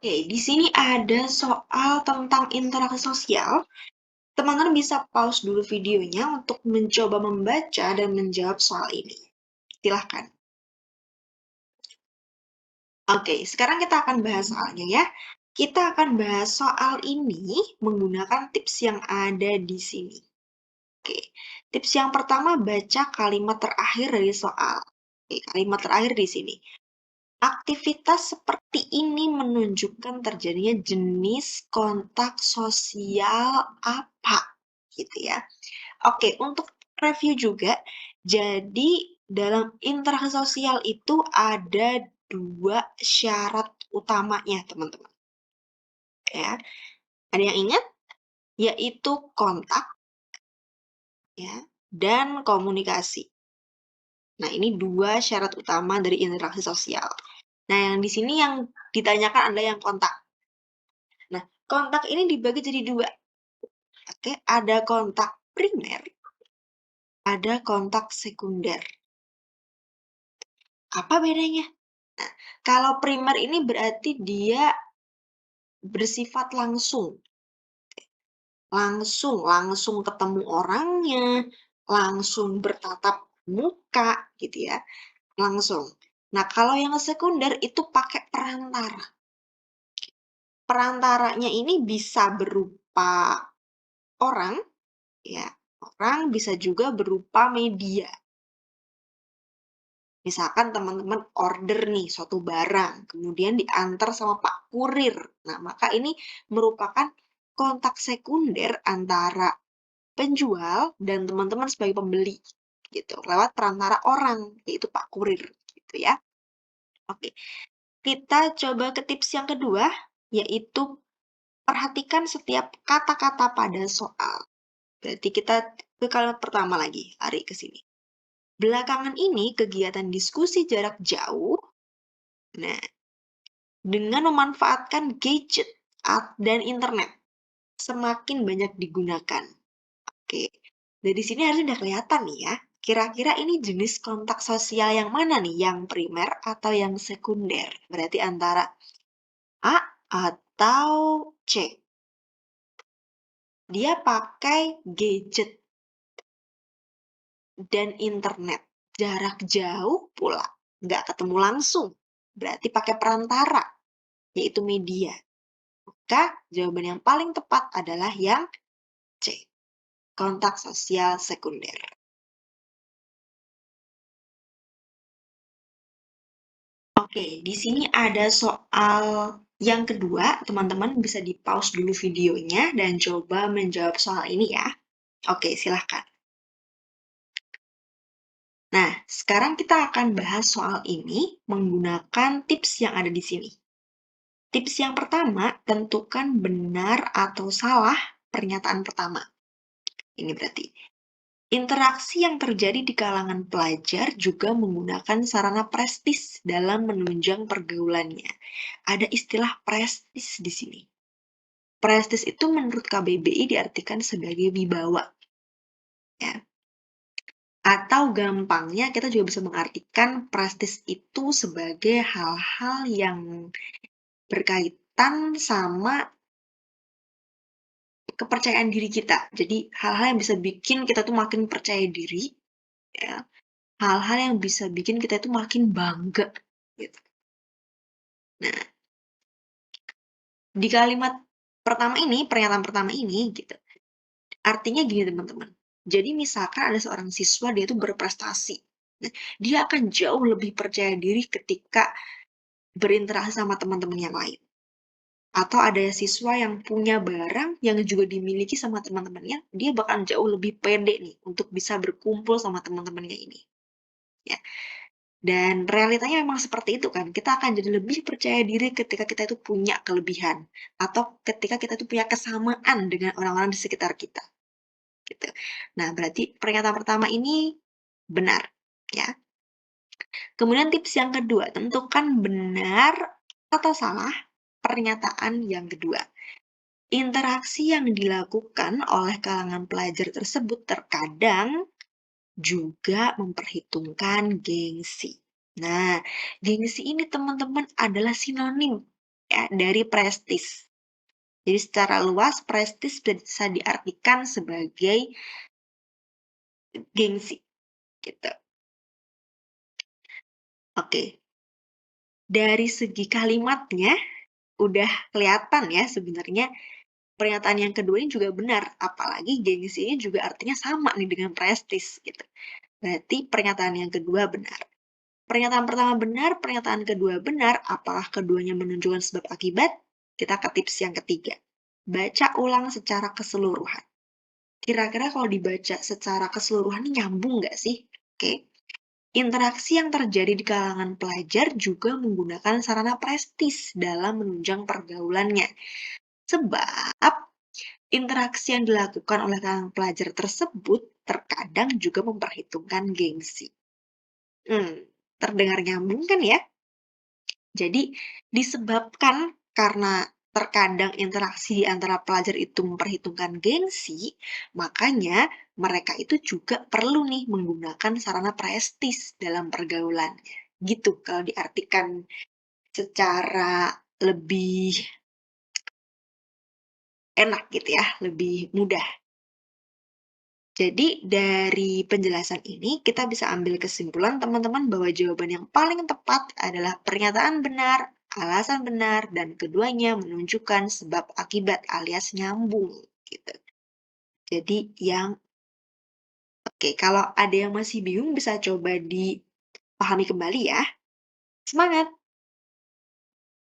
Oke, di sini ada soal tentang interaksi sosial. Teman-teman bisa pause dulu videonya untuk mencoba membaca dan menjawab soal ini. Silahkan. Oke, sekarang kita akan bahas soalnya ya. Kita akan bahas soal ini menggunakan tips yang ada di sini. Oke, tips yang pertama baca kalimat terakhir dari soal. Oke, kalimat terakhir di sini. Aktivitas seperti ini menunjukkan terjadinya jenis kontak sosial apa, gitu ya. Oke, untuk review juga, jadi dalam interaksi sosial itu ada dua syarat utamanya, teman-teman. Ya, ada yang ingat? Yaitu kontak, ya, dan komunikasi. Nah, ini dua syarat utama dari interaksi sosial. Nah, yang di sini yang ditanyakan adalah yang kontak. Nah, kontak ini dibagi jadi dua. Oke, ada kontak primer, ada kontak sekunder. Apa bedanya? Nah, kalau primer ini berarti dia bersifat langsung. Langsung ketemu orangnya, langsung bertatap muka gitu ya, langsung. Nah, kalau yang sekunder itu pakai perantara. Perantaranya ini bisa berupa orang, ya, orang bisa juga berupa media. Misalkan teman-teman order nih suatu barang, kemudian diantar sama Pak Kurir. Nah, maka ini merupakan kontak sekunder antara penjual dan teman-teman sebagai pembeli gitu, lewat perantara orang, yaitu Pak Kurir gitu ya. Oke, kita coba ke tips yang kedua, yaitu perhatikan setiap kata-kata pada soal. Berarti kita ke kalimat pertama lagi, lari ke sini. Belakangan ini kegiatan diskusi jarak jauh, nah, dengan memanfaatkan gadget dan internet semakin banyak digunakan. Oke, dari sini harusnya udah kelihatan nih ya. Kira-kira ini jenis kontak sosial yang mana nih? Yang primer atau yang sekunder? Berarti antara A atau C. Dia pakai gadget dan internet. Jarak jauh pula. Nggak ketemu langsung. Berarti pakai perantara, yaitu media. Maka jawaban yang paling tepat adalah yang C. Kontak sosial sekunder. Oke, di sini ada soal yang kedua. Teman-teman bisa di-pause dulu videonya dan coba menjawab soal ini ya. Oke, silahkan. Nah, sekarang kita akan bahas soal ini menggunakan tips yang ada di sini. Tips yang pertama, tentukan benar atau salah pernyataan pertama. Ini berarti interaksi yang terjadi di kalangan pelajar juga menggunakan sarana prestis dalam menunjang pergaulannya. Ada istilah prestis di sini. Prestis itu menurut KBBI diartikan sebagai wibawa. Ya. Atau gampangnya kita juga bisa mengartikan prestis itu sebagai hal-hal yang berkaitan sama kepercayaan diri kita. Jadi hal-hal yang bisa bikin kita tuh makin percaya diri, ya. Hal-hal yang bisa bikin kita tuh makin bangga, gitu. Nah, di kalimat pertama ini, pernyataan pertama ini, gitu. Artinya gini teman-teman. Jadi misalkan ada seorang siswa dia tuh berprestasi. Nah, dia akan jauh lebih percaya diri ketika berinteraksi sama teman-teman yang lain. Atau ada siswa yang punya barang yang juga dimiliki sama teman-temannya, dia bakal jauh lebih pede nih untuk bisa berkumpul sama teman-temannya ini. Ya. Dan realitanya memang seperti itu kan. Kita akan jadi lebih percaya diri ketika kita itu punya kelebihan atau ketika kita itu punya kesamaan dengan orang-orang di sekitar kita. Gitu. Nah, berarti pernyataan pertama ini benar, ya. Kemudian tips yang kedua, tentukan benar atau salah pernyataan yang kedua. Interaksi yang dilakukan oleh kalangan pelajar tersebut terkadang juga memperhitungkan gengsi. Nah, gengsi ini teman-teman adalah sinonim ya dari prestis. Jadi secara luas prestis bisa diartikan sebagai gengsi gitu. Oke, dari segi kalimatnya udah kelihatan ya sebenarnya pernyataan yang kedua ini juga benar, apalagi gengsi ini juga artinya sama nih dengan prestis gitu. Berarti pernyataan yang kedua benar. Pernyataan pertama benar, pernyataan kedua benar, apakah keduanya menunjukkan sebab akibat? Kita ke tips yang ketiga. Baca ulang secara keseluruhan. Kira-kira kalau dibaca secara keseluruhan ini nyambung nggak sih? Oke. Interaksi yang terjadi di kalangan pelajar juga menggunakan sarana prestis dalam menunjang pergaulannya. Sebab interaksi yang dilakukan oleh kalangan pelajar tersebut terkadang juga memperhitungkan gengsi. Hmm, terdengar nyambung kan ya? Jadi disebabkan karena terkadang interaksi di antara pelajar itu memperhitungkan gengsi, makanya mereka itu juga perlu nih menggunakan sarana prestis dalam pergaulannya. Gitu kalau diartikan secara lebih enak gitu ya, lebih mudah. Jadi dari penjelasan ini kita bisa ambil kesimpulan teman-teman bahwa jawaban yang paling tepat adalah pernyataan benar, alasan benar, dan keduanya menunjukkan sebab akibat alias nyambung gitu. Jadi yang oke, kalau ada yang masih bingung bisa coba dipahami kembali ya. Semangat!